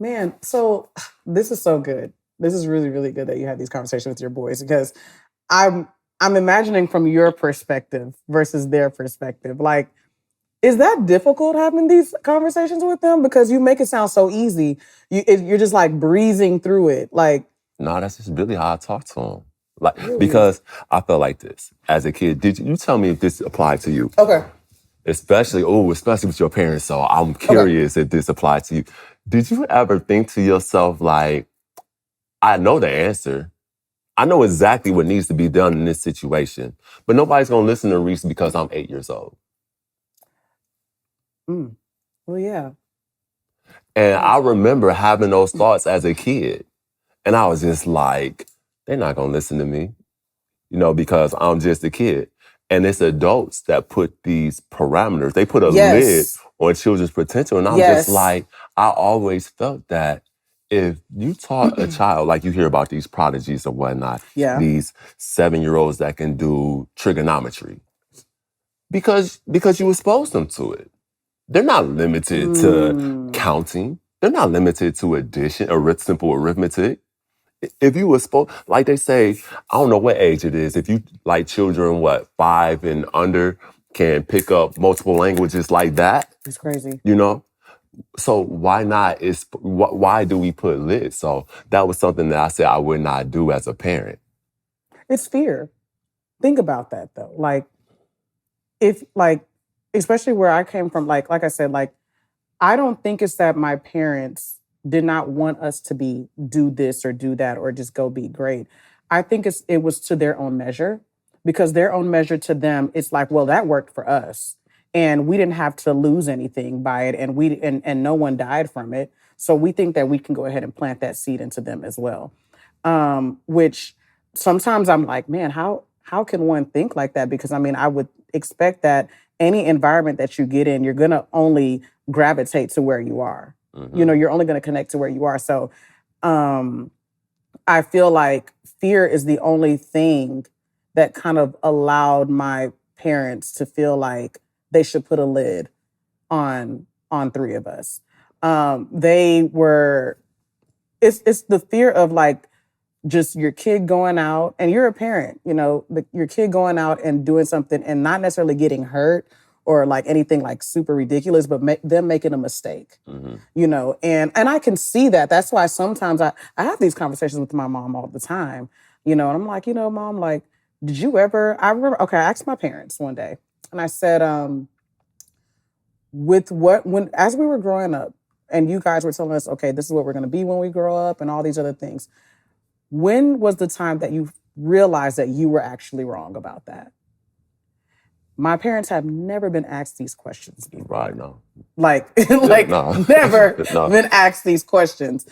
Man, so this is so good. This is really, really good that you have these conversations with your boys because I'm I'm imagining from your perspective versus their perspective. Like, is that difficult having these conversations with them? Because you make it sound so easy. You're just like breezing through it. Like, No, that's just really how I talk to them. Like, really? because I felt like this as a kid. Did you tell me if this applied to you? Okay. Especially with your parents. So I'm Okay. curious if this applied to you. Did you ever think to yourself, like, I know the answer. I know exactly what needs to be done in this situation, but nobody's gonna listen to Reese because I'm 8 years old. Mm. Well, yeah. And Yeah. I remember having those thoughts as a kid. And I was just like, they're not gonna listen to me, because I'm just a kid. And it's adults that put these parameters, they put a lid Yes. on children's potential. And I'm just Yes. like, I always felt that if you taught a child, like you hear about these prodigies and whatnot, Yeah. these 7-year-olds that can do trigonometry, because you expose them to it. They're not limited to Mm. counting. They're not limited to addition or simple arithmetic. If you were like they say, I don't know what age it is. If you like children, 5 and under can pick up multiple languages like that, It's crazy. you know. So why not? Why do we put lids? So that was something that I said I would not do as a parent. It's fear. Think about that though. Like, if like, especially where I came from, like I said, like, I don't think it's that my parents did not want us to be do this or do that or just go be great. I think it was to their own measure, because their own measure to them, it's like, well, that worked for us. And we didn't have to lose anything by it, and and no one died from it. So we think that we can go ahead and plant that seed into them as well. Which sometimes I'm like, man, how can one think like that? Because I mean, I would expect that any environment that you get in, you're gonna only gravitate to where you are. Mm-hmm. You're only gonna connect to where you are. So um I feel like fear is the only thing that kind of allowed my parents to feel like they should put a lid on three of us. They were it's the fear of like just your kid going out, and you're a parent, your kid going out and doing something and not necessarily getting hurt or like anything like super ridiculous, but them making a mistake, Mm-hmm. and I can see that. That's why sometimes I have these conversations with my mom all the time, and I'm like, mom, like, did you ever, I remember, okay, I asked my parents one day and I said, when, as we were growing up and you guys were telling us, okay, this is what we're going to be when we grow up and all these other things, when was the time that you realized that you were actually wrong about that? My parents have never been asked these questions before. Right, no. Like, No. never No. been asked these questions.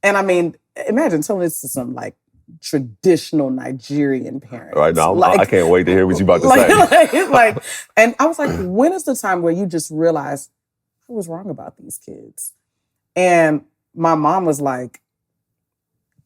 And I mean, imagine telling this to some like traditional Nigerian parents. Right now, Like, I can't wait to hear what you about to say. And I was like, when is the time where you just realize I was wrong about these kids? And my mom was like,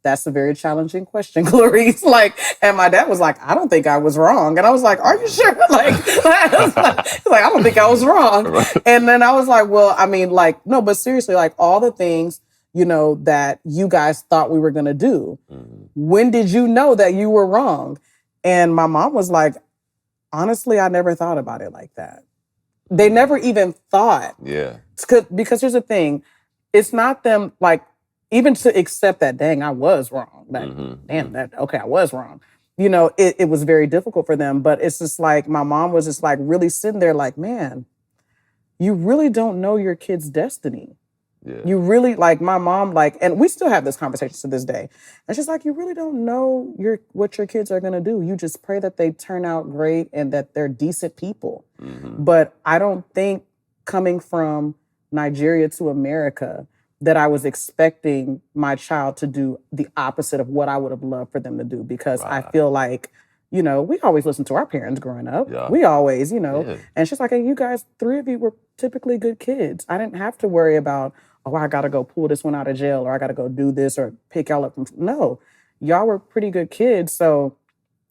that's a very challenging question, Clarice. Like, and my dad was like, I don't think I was wrong. And I was like, are you sure? I don't think I was wrong. Right. And then I was like, well, I mean, like, no, but seriously, like all the things, that you guys thought we were going to do. Mm-hmm. When did you know that you were wrong? And my mom was like, honestly, I never thought about it like that. They never even thought. Yeah. Because here's the thing. It's not them like, even to accept that, dang, I was wrong. I was wrong. It was very difficult for them. But it's just like, my mom was just like really sitting there like, man, you really don't know your kid's destiny. Yeah. You really, like, my mom, like, and we still have this conversation to this day. And she's like, you really don't know what your kids are going to do. You just pray that they turn out great and that they're decent people. Mm-hmm. But I don't think coming from Nigeria to America that I was expecting my child to do the opposite of what I would have loved for them to do. Because I feel like, we always listened to our parents growing up. Yeah. We always, Yeah. And she's like, hey, you guys, 3 of you were typically good kids. I didn't have to worry about, oh, I got to go pull this one out of jail, or I got to go do this or pick y'all up from. No, y'all were pretty good kids. So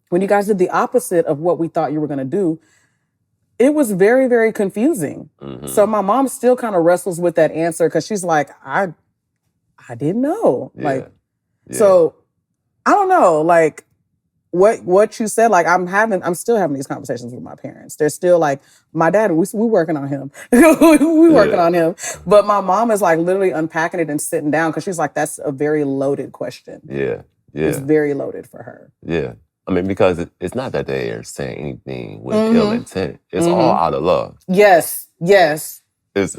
when you guys did the opposite of what we thought you were going to do, it was very, very confusing. Mm-hmm. So my mom still kind of wrestles with that answer because she's like, I I didn't know. Yeah. Like, Yeah. so I don't know, like what you said, like I'm still having these conversations with my parents. They're still like, my dad, we working on him. we working Yeah. on him. But my mom is like literally unpacking it and sitting down because she's like, that's a very loaded question. Yeah. It's Yeah. very loaded for her. Yeah. I mean, because it's not that they are saying anything with ill intent. It's all out of love. Yes. Yes. It's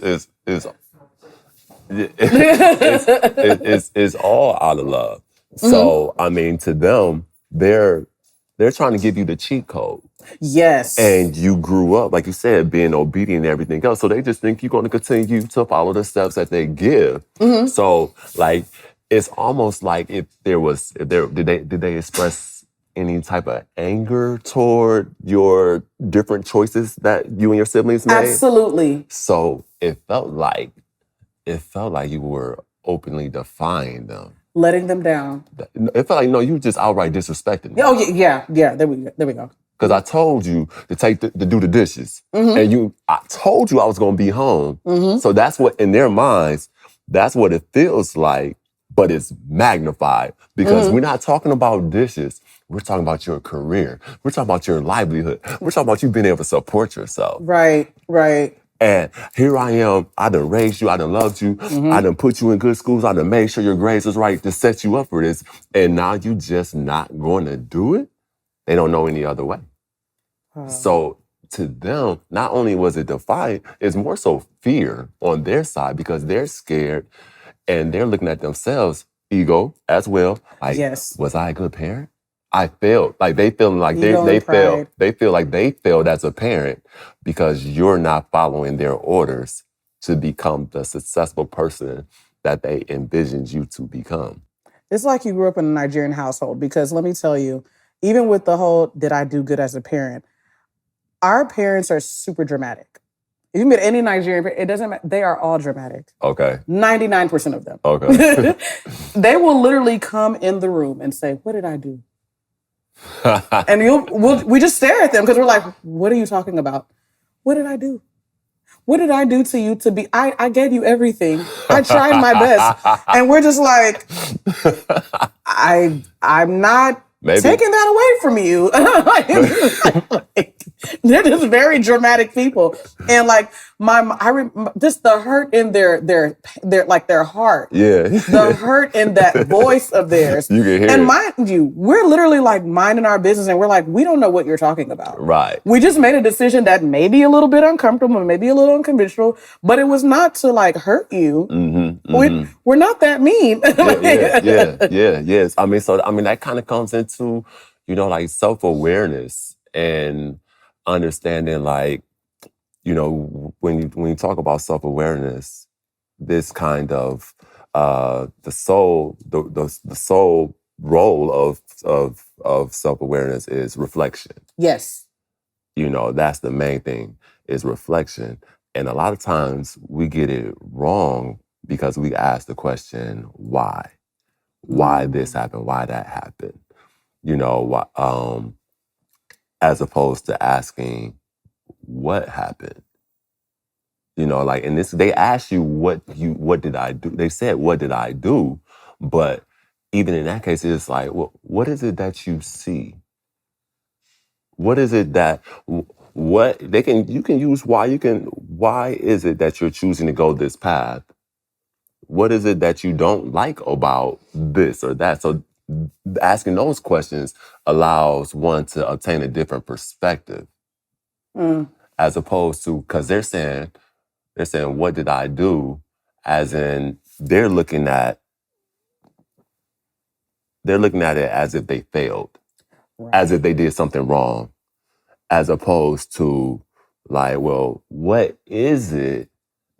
it's all out of love. So I mean, to them, they're trying to give you the cheat code. Yes. And you grew up, like you said, being obedient and everything else. So they just think you're going to continue to follow the steps that they give. So like, it's almost like did they express any type of anger toward your different choices that you and your siblings made? Absolutely. So it felt like you were openly defying them. Letting them down. It felt like, no, you just outright disrespected me. Oh, yeah. There we go. Because I told you to do the dishes. And I told you I was going to be home. So that's what, in their minds, that's what it feels like, but it's magnified. Because we're not talking about dishes. We're talking about your career. We're talking about your livelihood. We're talking about you being able to support yourself. Right. And here I am, I done raised you, I done loved you, I done put you in good schools, I done made sure your grades was right to set you up for this, and now you just not going to do it? They don't know any other way. So to them, not only was it defiant, it's more so fear on their side because they're scared and they're looking at themselves, ego as well, like, was I a good parent? I failed. Like they feel like they failed. They feel like they failed as a parent because you're not following their orders to become the successful person that they envisioned you to become. It's like you grew up in a Nigerian household because let me tell you, even with the whole, did I do good as a parent? Our parents are super dramatic. If you meet any Nigerian parent, it doesn't matter. They are all dramatic. Okay. 99% of them. Okay. They will literally come in the room and say, what did I do? And we just stare at them because we're like, what are you talking about? What did I do? What did I do to you to be? I gave you everything. I tried my best. And we're just like, I'm not taking that away from you. They're just very dramatic people. And like just the hurt in their heart. Yeah. The hurt in that voice of theirs. You can hear and it. mind you, we're literally like minding our business and we're like, we don't know what you're talking about. Right. We just made a decision that may be a little bit uncomfortable, maybe a little unconventional, but it was not to like hurt you. We're not that mean. Yes. I mean, that kind of comes into, like self-awareness and understanding, like, when you talk about self-awareness, this kind of the soul role of self-awareness is reflection. Yes. That's the main thing, is reflection. And a lot of times we get it wrong because we ask the question, why? Why this happened? Why that happened? As opposed to asking, what happened? And this, they asked you, what did I do? They said, what did I do? But even in that case, it's like, well, what is it that you see? What is it that, you can use why is it that you're choosing to go this path? What is it that you don't like about this or that? So asking those questions allows one to obtain a different perspective. As opposed to, because they're saying, what did I do? As in, they're looking at it as if they failed, as if they did something wrong, as opposed to like, well, what is it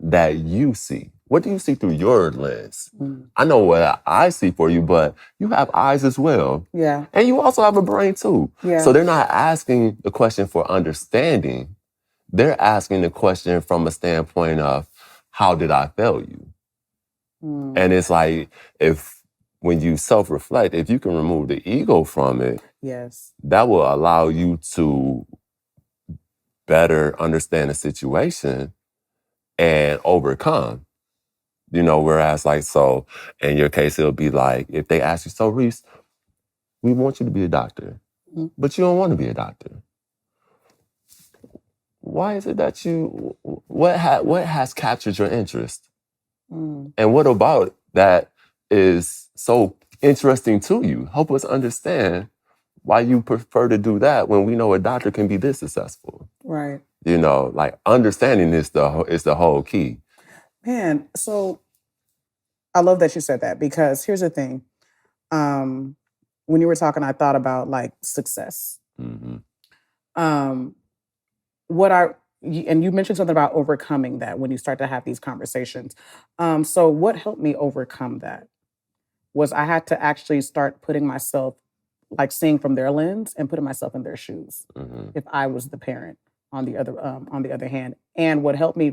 that you see? What do you see through your lens? I know what I see for you, but you have eyes as well. Yeah. And you also have a brain too. Yeah. So they're not asking the question for understanding. They're asking the question from a standpoint of, how did I fail you? And it's like, when you self-reflect, if you can remove the ego from it, yes, that will allow you to better understand the situation and overcome. You know, whereas like, so in your case, it'll be like, if they ask you, so Reese, we want you to be a doctor, Mhm. but you don't want to be a doctor. Why is it that you, what has captured your interest? Mm. And what about that is so interesting to you? Help us understand why you prefer to do that when we know a doctor can be this successful. Right. You know, like understanding is the whole key. Man, so I love that you said that, because here's the thing. When you were talking, I thought about like success. Mm-hmm. And you mentioned something about overcoming that when you start to have these conversations. So what helped me overcome that was I had to actually start putting myself, like seeing from their lens and putting myself in their shoes. Mm-hmm. If I was the parent on the other hand. And what helped me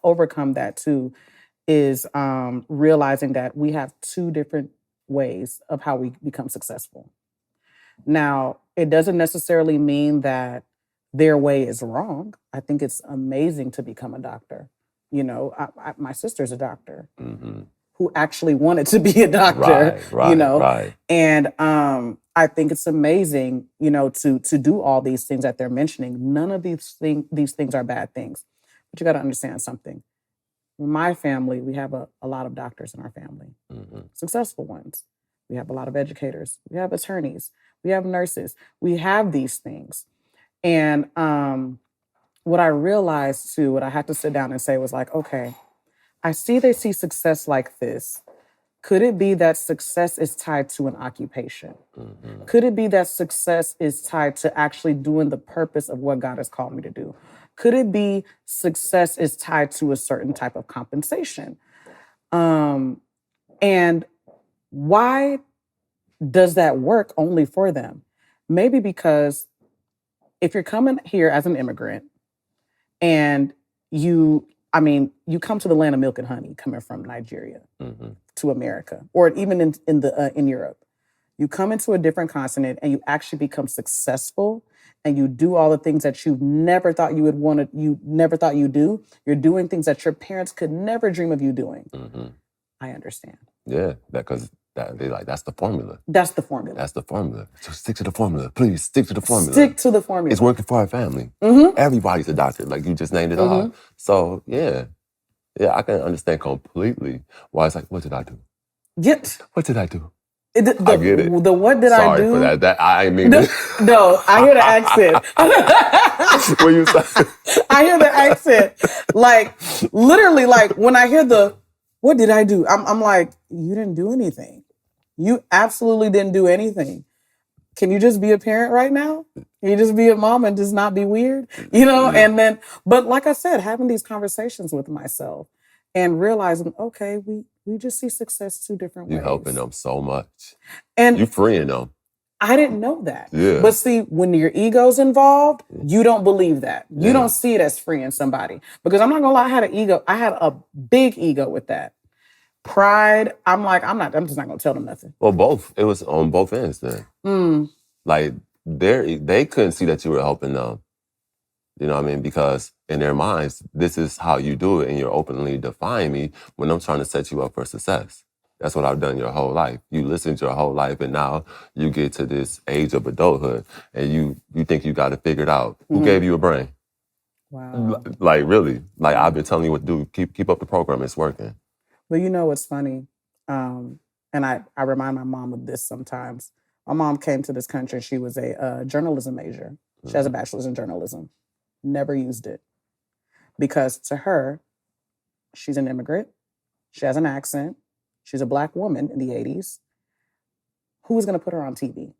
overcome that too is realizing that we have two different ways of how we become successful. Now, it doesn't necessarily mean that their way is wrong. I think it's amazing to become a doctor. You know, my sister's a doctor Mm-hmm. who actually wanted to be a doctor. Right, You know, right. and I think it's amazing, you know, to do all these things that they're mentioning. None of these things are bad things, but you got to understand something. In my family, we have a lot of doctors in our family, Mm-hmm. successful ones. We have a lot of educators. We have attorneys. We have nurses. We have these things. And what I realized too, what I had to sit down and say was like, okay, I see they see success like this. Could it be that success is tied to an occupation? Mm-hmm. Could it be that success is tied to actually doing the purpose of what God has called me to do? Could it be success is tied to a certain type of compensation? And why does that work only for them? Maybe because if you're coming here as an immigrant and you come to the land of milk and honey coming from Nigeria Mm-hmm. to America, or even in Europe. You come into a different continent and you actually become successful and you do all the things that you never thought you would want to, you never thought you'd do. You're doing things that your parents could never dream of you doing. Mm-hmm. I understand. Yeah, because they like, that's the formula. That's the formula. That's the formula. So stick to the formula. Please stick to the formula. Stick to the formula. It's working for our family. Mm-hmm. Everybody's a doctor, like you just named it all. So yeah, I can understand completely why it's like, what did I do? What did I do? I get it. The what did I do? Sorry for that. That I ain't mean it. No, I hear the accent. What you say? I hear the accent. Like literally, like when I hear the what did I do? I'm like, you didn't do anything. You absolutely didn't do anything. Can you just be a parent right now? Can you just be a mom and just not be weird? You know, and then, but like I said, having these conversations with myself and realizing, okay, we just see success two different ways. You're helping them so much. And you're freeing them. I didn't know that. Yeah. But see, when your ego's involved, you don't believe that. You don't see it as freeing somebody. Because I'm not gonna lie, I had an ego. I had a big ego with that. Pride, I'm just not gonna tell them nothing. Well, both. It was on both ends then. Like they couldn't see that you were helping them. You know what I mean? Because in their minds, this is how you do it, and you're openly defying me when I'm trying to set you up for success. That's what I've done your whole life. You listened your whole life, and now you get to this age of adulthood, and you think you got it figured out. Who gave you a brain? Wow. Like really? Like I've been telling you what to do. Keep up the program. It's working. But you know what's funny? And I remind my mom of this sometimes. My mom came to this country. She was a journalism major. She has a bachelor's in journalism. Never used it. Because to her, she's an immigrant. She has an accent. She's a Black woman in the 80s. Who was going to put her on TV?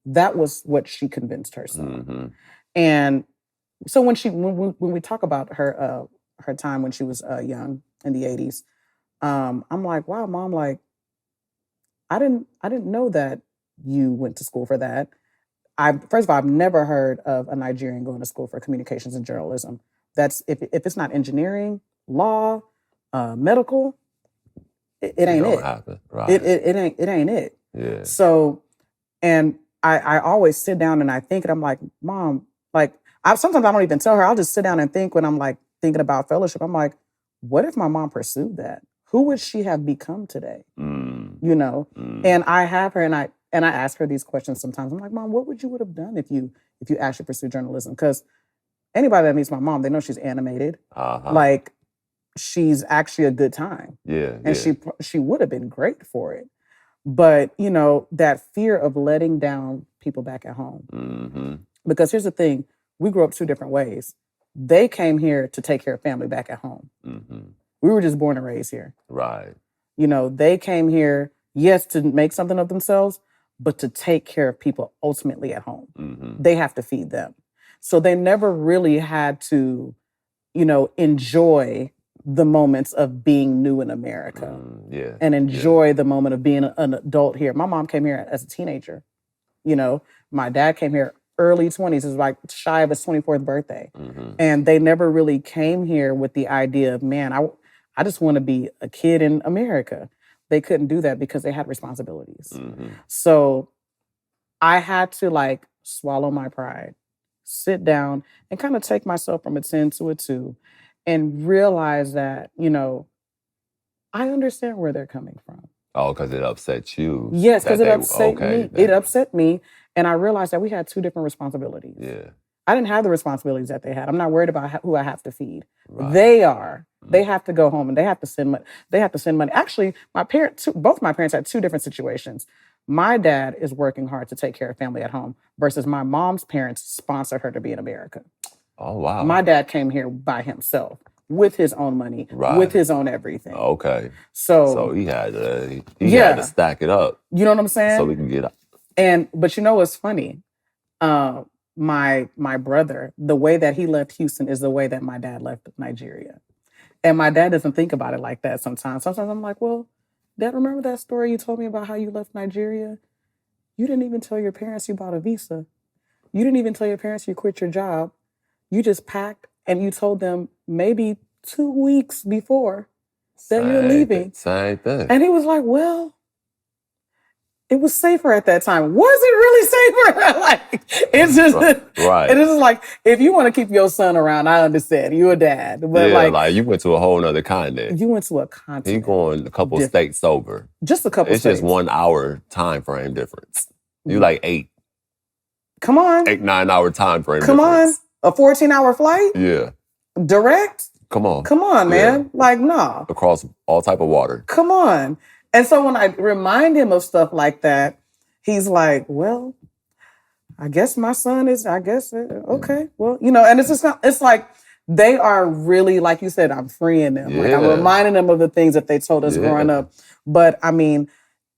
That was what she convinced herself. Mm-hmm. And so when we talk about her time when she was young in the 80s, I'm like, wow, Mom, like, I didn't know that you went to school for that. First of all, I've never heard of a Nigerian going to school for communications and journalism. That's if it's not engineering, law, medical, it ain't it. Happen. Right. It ain't it. Yeah. So, and I always sit down and I think, and I'm like, Mom, like sometimes I don't even tell her. I'll just sit down and think when I'm like thinking about fellowship. I'm like, what if my mom pursued that? who would she have become today? Mm, You know? mm. And I have her and I ask her these questions sometimes. I'm like, Mom, what would you have done if you actually pursued journalism? Because anybody that meets my mom, they know she's animated. Uh-huh. Like, she's actually a good time. Yeah, And she would have been great for it. But, you know, that fear of letting down people back at home. Mm-hmm. Because here's the thing, we grew up 2 different ways. They came here to take care of family back at home. Mm-hmm. We were just born and raised here. Right. You know, they came here, yes, to make something of themselves, but to take care of people ultimately at home. Mm-hmm. They have to feed them. So they never really had to, you know, enjoy the moments of being new in America Yeah. and enjoy the moment of being an adult here. My mom came here as a teenager. You know, my dad came here early 20s. It was like shy of his 24th birthday. Mm-hmm. And they never really came here with the idea of, man, I just want to be a kid in America. They couldn't do that because they had responsibilities. Mm-hmm. So I had to like swallow my pride, sit down and kind of take myself from a 10 to a 2 and realize that, you know, I understand where they're coming from. Oh, because it upset you. Yes, because that it they- upset okay, me. It upset me. And I realized that we had 2 different responsibilities. Yeah. I didn't have the responsibilities that they had. I'm not worried about who I have to feed. Right. They are. Mhm. They have to go home and they have to send money. They have to send money. Actually, both my parents had 2 different situations. My dad is working hard to take care of family at home versus my mom's parents sponsored her to be in America. Oh, wow. My dad came here by himself with his own money, Right. with his own everything. Okay. So So he had to Yeah. stack it up you know what I'm saying? so we can get up. But you know what's funny? My brother, the way that he left Houston is the way that my dad left Nigeria. And my dad doesn't think about it like that sometimes. Sometimes I'm like, well, Dad, remember that story you told me about how you left Nigeria? You didn't even tell your parents you bought a visa. You didn't even tell your parents you quit your job. You just packed and you told them maybe 2 weeks before that you're leaving. Same thing. And he was like, well, it was safer at that time. Was it really safer? Like, it's just, Right. it is like, if you want to keep your son around, I understand. You're a dad. But Yeah, like you went to a whole nother continent. you went to a He continent. going a couple Different. states over. Just a couple It's states. just 1 hour time frame difference. You like 8, Come on. 9 hour time frame Come on. difference. A 14-hour flight? Yeah. Direct? Come on. Come on, man. Yeah. Like, no. Across all type of water. Come on. And so when I remind him of stuff like that, he's like, well, I guess my son is, okay. Well, you know, and it's just not, it's like, they are really, like you said, I'm freeing them. Like, I'm Yeah. reminding them of the things that they told us growing up. But I mean,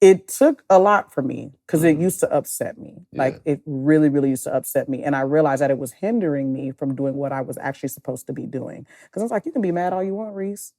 it took a lot for me because it used to upset me. Like, it really, really used to upset me. And I realized that it was hindering me from doing what I was actually supposed to be doing. Because I was like, you can be mad all you want, Reese.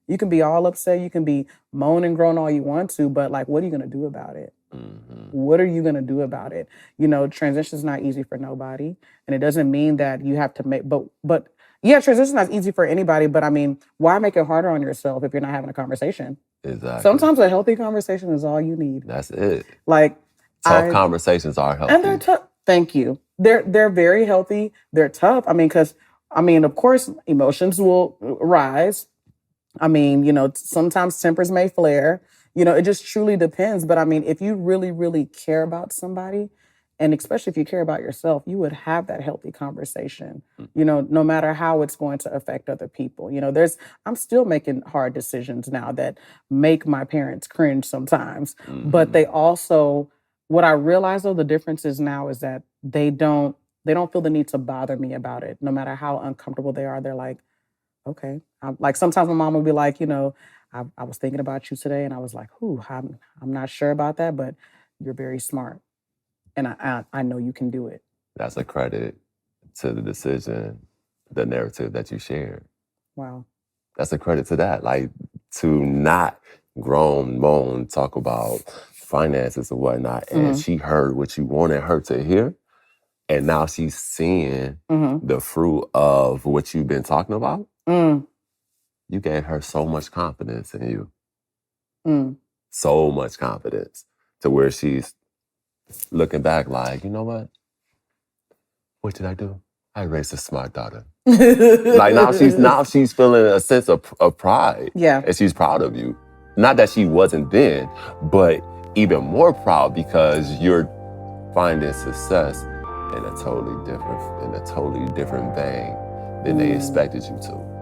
You can be all upset. You can be moan and groan all you want to. But like, what are you going to do about it? Mm-hmm. What are you going to do about it? You know, transition is not easy for nobody. And it doesn't mean that you have to make, but yeah, transition is not easy for anybody. But I mean, why make it harder on yourself if you're not having a conversation? Exactly. Sometimes a healthy conversation is all you need. That's it. Like, Tough conversations are healthy. and they're tough. Thank you. They're very healthy. They're tough. I mean, of course, emotions will rise. I mean, you know, sometimes tempers may flare. You know, it just truly depends. But I mean, if you really, really care about somebody, and especially if you care about yourself, you would have that healthy conversation, you know, no matter how it's going to affect other people. You know, I'm still making hard decisions now that make my parents cringe sometimes. Mm-hmm. But they also, what I realize though, the difference is now is that they don't feel the need to bother me about it. No matter how uncomfortable they are, they're like, okay. Like sometimes my mom will be like, you know, I was thinking about you today and I was like, I'm not sure about that, but you're very smart. And I know you can do it. That's a credit to the decision, the narrative that you shared. Wow. That's a credit to that. Like, to not groan, moan, talk about finances and whatnot. And she heard what you wanted her to hear. And now she's seeing the fruit of what you've been talking about. You gave her so much confidence in you. So much confidence to where she's looking back like, you know what? What did I do? I raised a smart daughter. Like now she's feeling a sense of pride. Yeah. And she's proud of you. Not that she wasn't then, but even more proud because you're finding success in a totally different vein than they expected you to.